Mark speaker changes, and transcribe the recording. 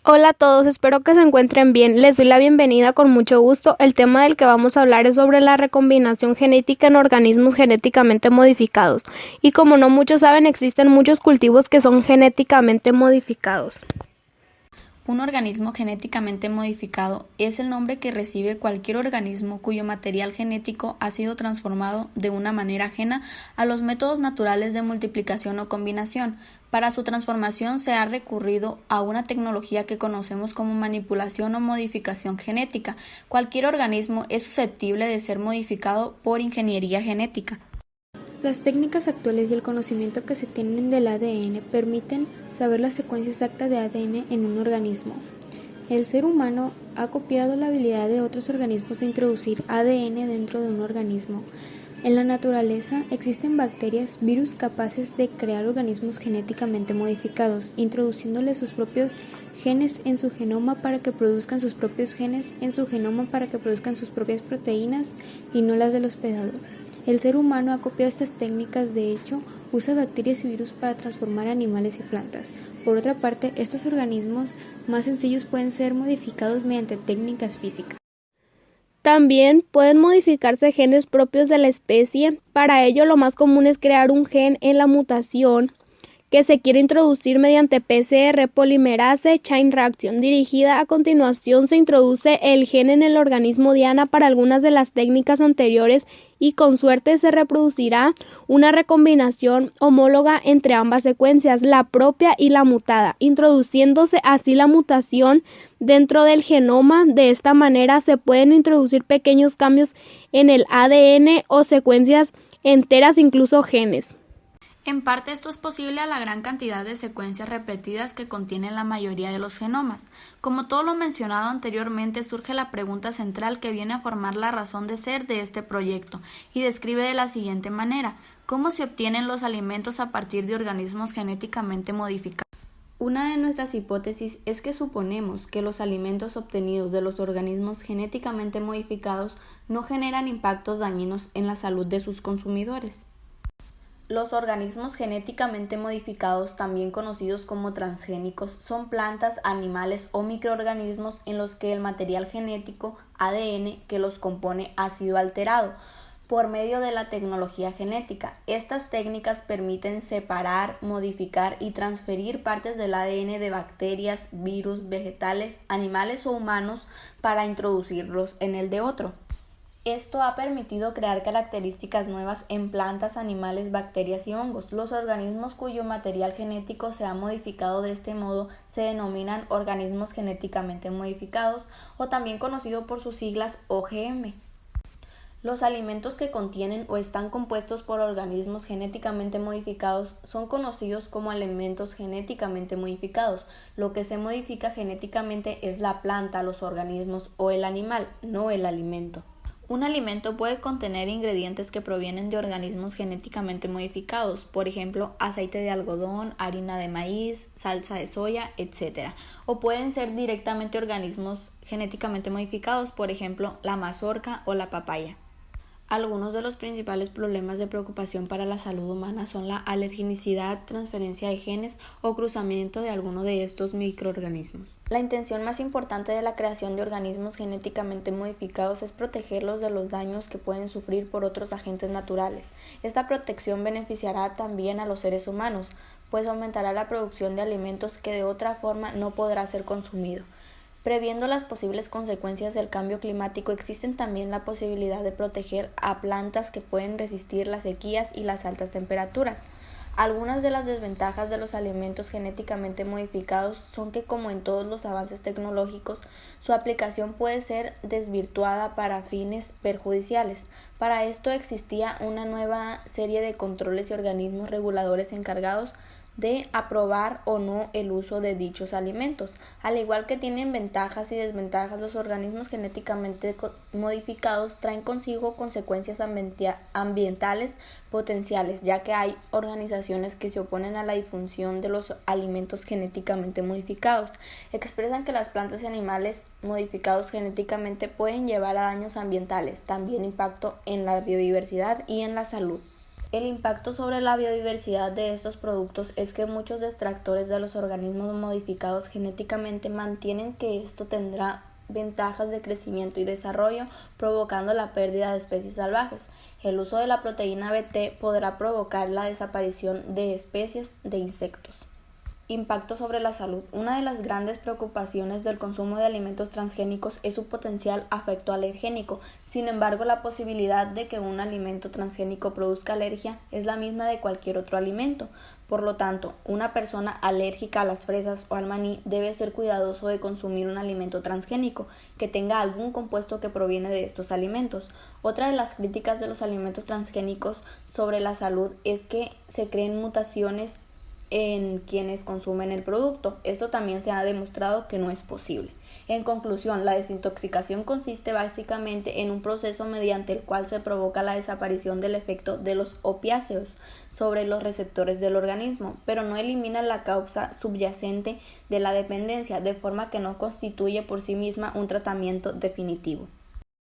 Speaker 1: Hola a todos, espero que se encuentren bien. Les doy la bienvenida con mucho gusto. El tema del que vamos a hablar es sobre la recombinación genética en organismos genéticamente modificados. Y como no muchos saben, existen muchos cultivos que son genéticamente modificados.
Speaker 2: Un organismo genéticamente modificado es el nombre que recibe cualquier organismo cuyo material genético ha sido transformado de una manera ajena a los métodos naturales de multiplicación o combinación. Para su transformación se ha recurrido a una tecnología que conocemos como manipulación o modificación genética. Cualquier organismo es susceptible de ser modificado por ingeniería genética.
Speaker 3: Las técnicas actuales y el conocimiento que se tienen del ADN permiten saber la secuencia exacta de ADN en un organismo. El ser humano ha copiado la habilidad de otros organismos de introducir ADN dentro de un organismo. En la naturaleza existen bacterias, virus capaces de crear organismos genéticamente modificados, introduciéndole sus propios genes en su genoma para que produzcan sus propios genes en su genoma para que produzcan sus propias proteínas y no las del hospedador. El ser humano ha copiado estas técnicas, de hecho, usa bacterias y virus para transformar animales y plantas. Por otra parte, estos organismos más sencillos pueden ser modificados mediante técnicas físicas.
Speaker 1: También pueden modificarse genes propios de la especie. Para ello, lo más común es crear un gen en la mutación que se quiere introducir mediante PCR, polimerase chain reaction dirigida. A continuación se introduce el gen en el organismo diana para algunas de las técnicas anteriores y con suerte se reproducirá una recombinación homóloga entre ambas secuencias, la propia y la mutada, introduciéndose así la mutación dentro del genoma. De esta manera se pueden introducir pequeños cambios en el ADN o secuencias enteras, incluso genes.
Speaker 2: En parte esto es posible a la gran cantidad de secuencias repetidas que contienen la mayoría de los genomas. Como todo lo mencionado anteriormente, surge la pregunta central que viene a formar la razón de ser de este proyecto y describe de la siguiente manera: ¿cómo se obtienen los alimentos a partir de organismos genéticamente modificados? Una de nuestras hipótesis es que suponemos que los alimentos obtenidos de los organismos genéticamente modificados no generan impactos dañinos en la salud de sus consumidores. Los organismos genéticamente modificados, también conocidos como transgénicos, son plantas, animales o microorganismos en los que el material genético, ADN, que los compone ha sido alterado por medio de la tecnología genética. Estas técnicas permiten separar, modificar y transferir partes del ADN de bacterias, virus, vegetales, animales o humanos para introducirlos en el de otro. Esto ha permitido crear características nuevas en plantas, animales, bacterias y hongos. Los organismos cuyo material genético se ha modificado de este modo se denominan organismos genéticamente modificados, o también conocido por sus siglas OGM. Los alimentos que contienen o están compuestos por organismos genéticamente modificados son conocidos como alimentos genéticamente modificados. Lo que se modifica genéticamente es la planta, los organismos o el animal, no el alimento. Un alimento puede contener ingredientes que provienen de organismos genéticamente modificados, por ejemplo, aceite de algodón, harina de maíz, salsa de soya, etc. O pueden ser directamente organismos genéticamente modificados, por ejemplo, la mazorca o la papaya. Algunos de los principales problemas de preocupación para la salud humana son la alergenicidad, transferencia de genes o cruzamiento de alguno de estos microorganismos. La intención más importante de la creación de organismos genéticamente modificados es protegerlos de los daños que pueden sufrir por otros agentes naturales. Esta protección beneficiará también a los seres humanos, pues aumentará la producción de alimentos que de otra forma no podrá ser consumido. Previendo las posibles consecuencias del cambio climático, existen también la posibilidad de proteger a plantas que pueden resistir las sequías y las altas temperaturas. Algunas de las desventajas de los alimentos genéticamente modificados son que, como en todos los avances tecnológicos, su aplicación puede ser desvirtuada para fines perjudiciales. Para esto existía una nueva serie de controles y organismos reguladores encargados de aprobar o no el uso de dichos alimentos. Al igual que tienen ventajas y desventajas, los organismos genéticamente modificados traen consigo consecuencias ambientales potenciales, ya que hay organizaciones que se oponen a la difusión de los alimentos genéticamente modificados. Expresan que las plantas y animales modificados genéticamente pueden llevar a daños ambientales, también impacto en la biodiversidad y en la salud. El impacto sobre la biodiversidad de estos productos es que muchos detractores de los organismos modificados genéticamente mantienen que esto tendrá ventajas de crecimiento y desarrollo, provocando la pérdida de especies salvajes. El uso de la proteína Bt podrá provocar la desaparición de especies de insectos. Impacto sobre la salud. Una de las grandes preocupaciones del consumo de alimentos transgénicos es su potencial efecto alergénico. Sin embargo, la posibilidad de que un alimento transgénico produzca alergia es la misma de cualquier otro alimento. Por lo tanto, una persona alérgica a las fresas o al maní debe ser cuidadoso de consumir un alimento transgénico que tenga algún compuesto que proviene de estos alimentos. Otra de las críticas de los alimentos transgénicos sobre la salud es que se creen mutaciones en quienes consumen el producto. Esto también se ha demostrado que no es posible. En conclusión, la desintoxicación consiste básicamente en un proceso mediante el cual se provoca la desaparición del efecto de los opiáceos sobre los receptores del organismo, pero no elimina la causa subyacente de la dependencia, de forma que no constituye por sí misma un tratamiento definitivo.